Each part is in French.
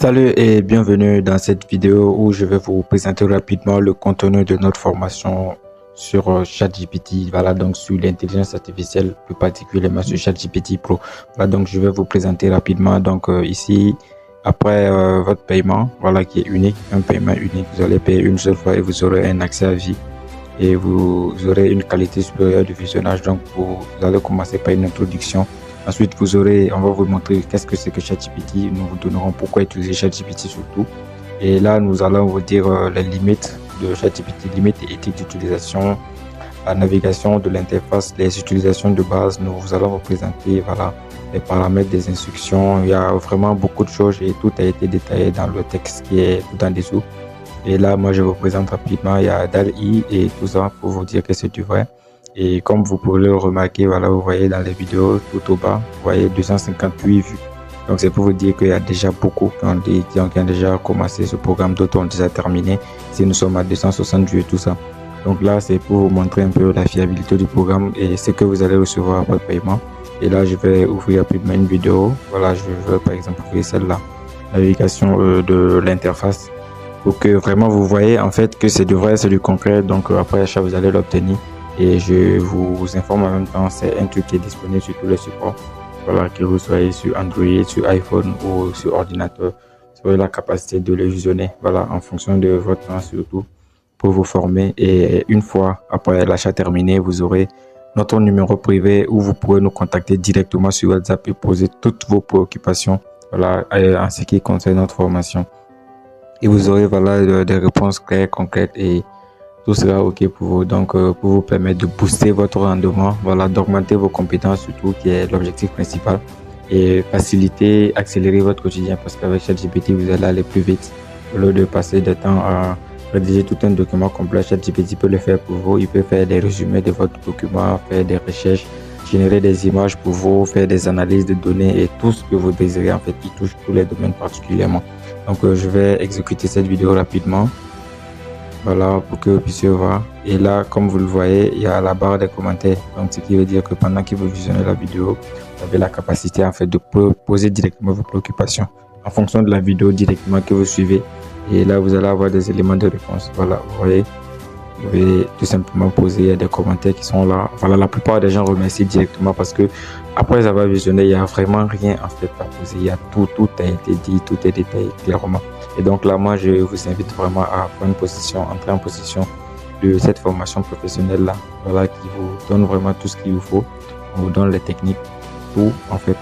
Salut et bienvenue dans cette vidéo où je vais vous présenter rapidement le contenu de notre formation sur ChatGPT. Voilà, donc sur l'intelligence artificielle, plus particulièrement sur ChatGPT Pro. Voilà, donc je vais vous présenter rapidement. Donc ici, après votre paiement, voilà, qui est unique, un paiement unique, vous allez payer une seule fois et vous aurez un accès à vie et vous aurez une qualité supérieure du visionnage. Donc vous allez commencer par une introduction. Ensuite, on va vous montrer qu'est-ce que c'est que ChatGPT. Nous vous donnerons pourquoi utiliser ChatGPT surtout. Et là, nous allons vous dire les limites de ChatGPT, limites et éthiques d'utilisation, la navigation de l'interface, les utilisations de base. Nous allons vous présenter voilà, les paramètres des instructions. Il y a vraiment beaucoup de choses et tout a été détaillé dans le texte qui est tout en dessous. Et là, moi, je vous présente rapidement. Il y a DALL-E et tout ça pour vous dire que c'est du vrai. Et comme vous pouvez le remarquer, voilà, vous voyez dans les vidéos tout au bas, vous voyez 258 vues. Donc c'est pour vous dire qu'il y a déjà beaucoup qui ont déjà commencé ce programme, d'autres ont déjà terminé. Si nous sommes à 260 vues et tout ça. Donc là, c'est pour vous montrer un peu la fiabilité du programme et ce que vous allez recevoir après paiement. Et là, je vais ouvrir rapidement une vidéo. Voilà, je vais par exemple ouvrir celle-là, navigation de l'interface, pour que vraiment vous voyez en fait que c'est du vrai, c'est du concret. Donc après achat, vous allez l'obtenir. Et je vous informe en même temps, c'est un truc qui est disponible sur tous les supports. Voilà, que vous soyez sur Android, sur iPhone ou sur ordinateur, vous aurez la capacité de le visionner. Voilà, en fonction de votre temps surtout, pour vous former. Et une fois après l'achat terminé, vous aurez notre numéro privé où vous pourrez nous contacter directement sur WhatsApp et poser toutes vos préoccupations. Voilà, en ce qui concerne notre formation. Et vous aurez voilà des réponses claires, concrètes et tout sera ok pour vous. Donc pour vous permettre de booster votre rendement, voilà, d'augmenter vos compétences surtout, qui est l'objectif principal, et faciliter, accélérer votre quotidien, parce qu'avec ChatGPT vous allez aller plus vite au lieu de passer du temps à rédiger tout un document complet. ChatGPT peut le faire pour vous. Il peut faire des résumés de votre document, faire des recherches, générer des images pour vous, faire des analyses de données et tout ce que vous désirez. En fait, il touche tous les domaines particulièrement. Donc je vais exécuter cette vidéo rapidement. Voilà, pour que vous puissiez voir. Et là, comme vous le voyez, il y a la barre des commentaires. Donc, ce qui veut dire que pendant que vous visionnez la vidéo, vous avez la capacité en fait de poser directement vos préoccupations en fonction de la vidéo directement que vous suivez. Et là, vous allez avoir des éléments de réponse. Voilà, vous voyez, vous pouvez tout simplement poser des commentaires qui sont là. Voilà, la plupart des gens remercient directement parce que après avoir visionné, il n'y a vraiment rien en fait à poser. Il y a tout a été dit, tout est détaillé clairement. Et donc là, moi, je vous invite vraiment à prendre position, entrer en position de cette formation professionnelle là, voilà, qui vous donne vraiment tout ce qu'il vous faut. On vous donne les techniques, tout en fait,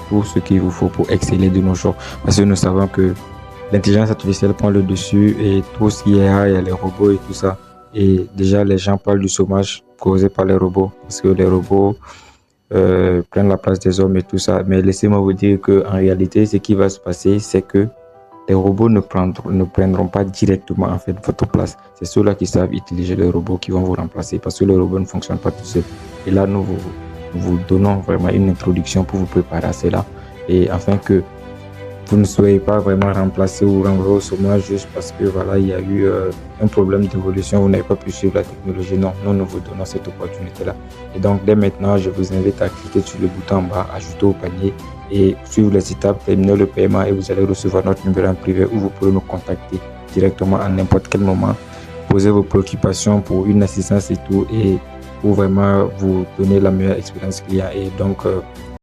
tout ce qu'il vous faut pour exceller de nos jours. Parce que nous savons que l'intelligence artificielle prend le dessus et tout ce qui est AI, il y a les robots et tout ça. Et déjà, les gens parlent du chômage causé par les robots, parce que les robots prennent la place des hommes et tout ça. Mais laissez-moi vous dire qu'en réalité, ce qui va se passer, c'est que les robots ne prendront pas directement en fait votre place. C'est ceux-là qui savent utiliser les robots qui vont vous remplacer, parce que le robot ne fonctionne pas tout seul. Et là, nous vous donnons vraiment une introduction pour vous préparer à cela, et afin que vous ne soyez pas vraiment remplacé ou renvoyé au chômage juste parce que voilà, il y a eu un problème d'évolution, vous n'avez pas pu suivre la technologie. Non, nous vous donnons cette opportunité-là. Et donc, dès maintenant, je vous invite à cliquer sur le bouton en bas, ajouter au panier, et suivre les étapes, terminer le paiement, et vous allez recevoir notre numéro en privé où vous pourrez nous contacter directement à n'importe quel moment, poser vos préoccupations pour une assistance et tout, et pour vraiment vous donner la meilleure expérience client. Et donc,